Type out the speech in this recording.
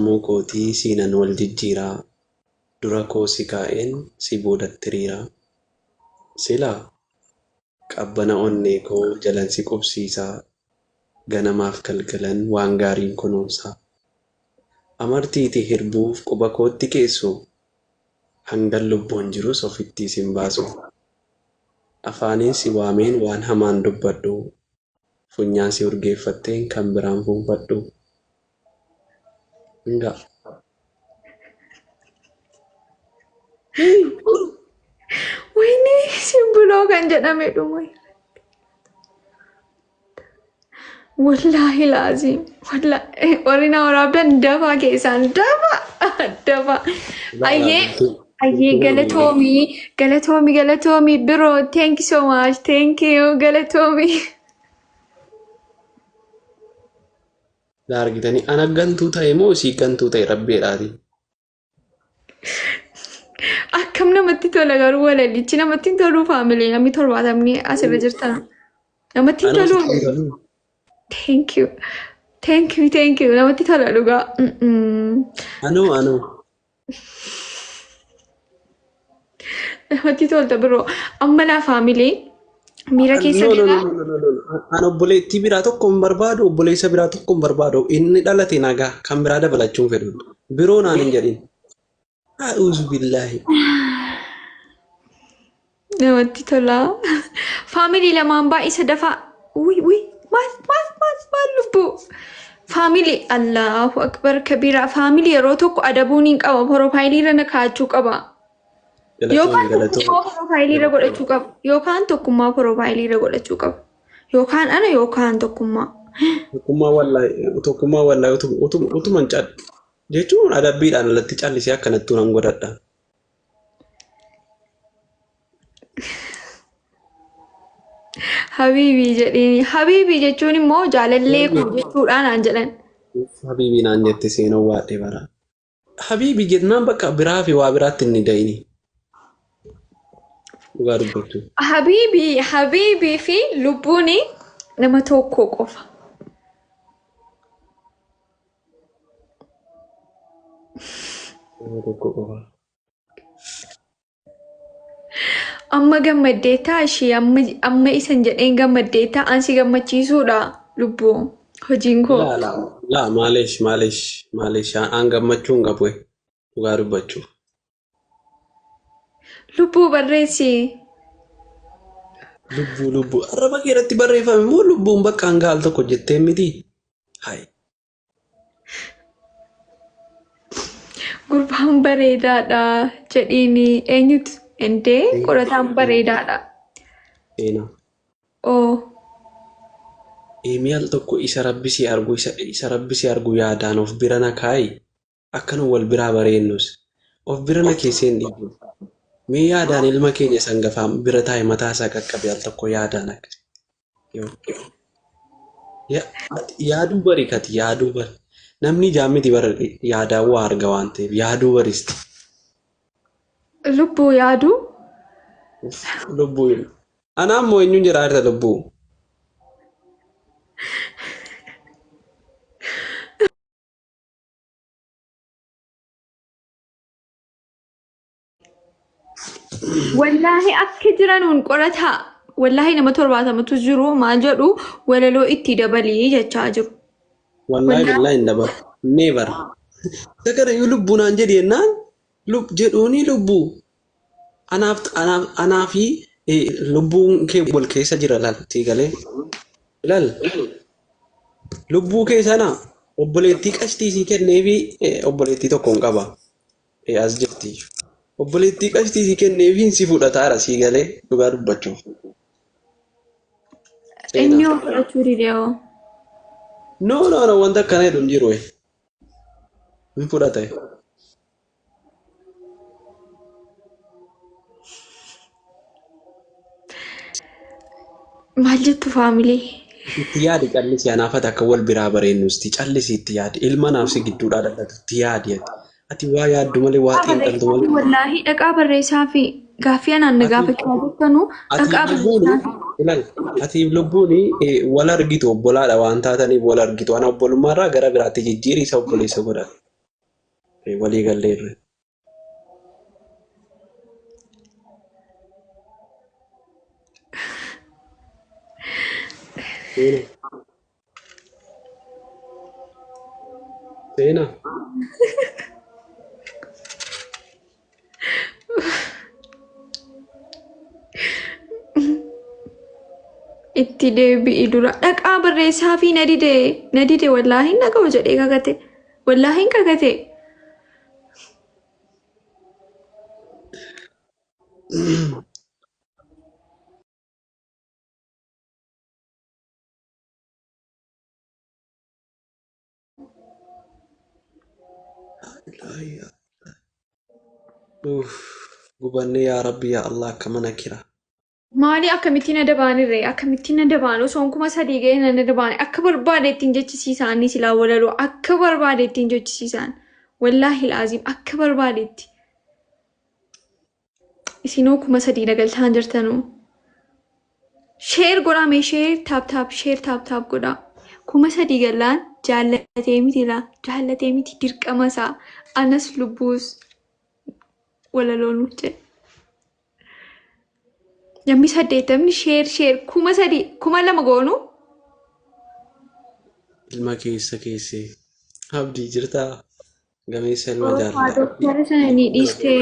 Mukooti siinan wal jijjiiraa dura koo si kaa'een si boodatti hiriiraa silaa qabbana onnee koo jalan si qubsiisaa ganamaaf galgalan waan gaariin kunuunsaa amartiitii hirbuuf quba kootti keessoo hangan lubbuun jirus ofitti sin baasu afaaniin si waameen waan hamaan dubbadhu funyaan si urgeeffatteen kan biraan fuunfadhu Enggak. Wayne simbuloo kan jedhame dhume. Wallahi laazim. Wallahi warina waraabdan dafa keessaan dafa. Ayyee galatoomi bro. Thank you so much. Thank you galatoomi. Argitanii ana gantuu ta'e moo si gantuu ta'e rabbeedhaati. Akkam namatti tola garuu walalichi namatti tolu faamilee namni torbaatamni asirra jirtan. Namatti tolu. Thank you. Namatti tola dhugaa. Anoo. Namatti tolta biroo. Amma laa faamilee miira keessa jira. An obboleettii biraa tokko hin barbaadu, obboleessa biraa tokko hin barbaadu. Inni dhalate nagaa kan biraa dabalachuun fedhu. Biroo naan hin jedhin. A'uuzu billaahi. Namatti tola. Faamilii lamaan baay'isa dafaa. Maal lubbuu. Faamilii Allahu akbar kabira. Faamilii yeroo tokko adabuun hin qaba. Profaayilii irra kaa'achuu qaba. Yookaan tokkummaa profaayilii irra godhachuu qaba. Yookaan tokkummaa profaayilii irra godhachuu qaba. Yookaan ana yookaan tokkummaa. Tokkummaa wallaahi utuman cadhu. Jechuun adabbiidhaan alatti callisee akkanattuu nan godhadha. Habiibii jedhini. Habiibii jechuun immoo jaalallee koo jechuudhaan aan jedhan. Habiibii naan jette seenuu waadhee bara. Habiibii jennaan bakka biraa fi waa biraatti inni da'ini. Dhugaa dubbachuu. Habiibii fi lubbuun nama tokko qofa. Amma gammaddeetaa ishee amma isan jedheen gammaddeetaa ansi gammachiisuudha lubbuu hojiin koo. Laa maaleesh aan gammachuu hin qabu dhugaa dubbachuu. Lubbuu barreessi. Lubbuu arraba keeratti barreeffame moo lubbuun bakka hanga al tokko jettee miti? Hai. Gurbaan bareedaadha jedhiini eenyutu endee qorataan bareedaadha. Eena. Oo. Eemi al tokko isa rabbisi argu yaadaan of bira na kaayi akkana wal biraa bareennus of bira na keesseen dhiibu. Mee yaadaan ilma keenya sangafaa bira taa'e mataa isaa qaqqabe al tokko yaadaan akka. Yaaduu bari kati yaaduu bari. Namni jaamiti bara yaadaa waa arga waan ta'eef yaaduu baristi. Lubbuu yaaduu? Lubbuu. Ana ammoo eenyuun jiraata lubbuu? Wallaahi akka jiranuun qorataa. Wallaahi nama 70tu jiru maal jedhu walaloo itti dabalii jechaa jiru. Wallahi billahi hin dabalu. Never. Sagara yoo lubbuu naan jedhi jennaan jedhuuni lubbuu. Anaafi lubbuun kee wal keessa jira laltii galee. Lal. Lubbuu kee sana obboleettii qashtii sii kenneefi obboleettii tokko hin qaba. As jirti. Obboleettii qashtii sii kenneefi si fudhataara sii galee dhugaa dubbachuuf. Inni yoo fudhachuu didee No, wanta akkana jedhu hin jiru. Hin fudhate. maal jettu faamilii? Itti yaadi callisi anaafata akka wal biraa bareennusti callisi itti yaadi ilma naaf si gidduudhaa dhaqatu itti yaadi ati waa yaaddu malee waa xiinxaltu malee. Wallaahi dhaqaa barreessaa fi gaaffii anaan gaafachaa jirtanu dhaqaa barreessaa. Ati lubbuun wal argitu obbolaadha waan taataniif wal argitu ana obbolummaarraa gara biraatti jijjiiri isa obboleessa godhata. walii galleerre. Seena. Itti deebi'i dura dhaqaa barreessaa fi na dide wallaahi hin dhaga'u jedhee kakate wallaahi hin kakate. Gubanne yaa Rabbi yaa Allah akka mana kira. Maali akkamittiin adabaanirree akkamittiin adabaan osoo kuma sadii ga'ee nan adabaane akka barbaade ittiin jechisiisaan ni silaa walaloo akka barbaade ittiin jechisiisaan wallaahi laaziim akka barbaadetti isinoo kuma sadii nagaltaan jirtanuu sheer godhame sheer taap godhaa kuma sadii gallaan jaallatee miti laa jaallatee miti dirqama isaa anas lubbuus walaloo nuuf jedhe. Namni 80 sheer kuma sadii kuma lama goonu. Ilma keessee abdii jirtaa gameessa ilma jaalladha. Doktara sana ni dhiiste.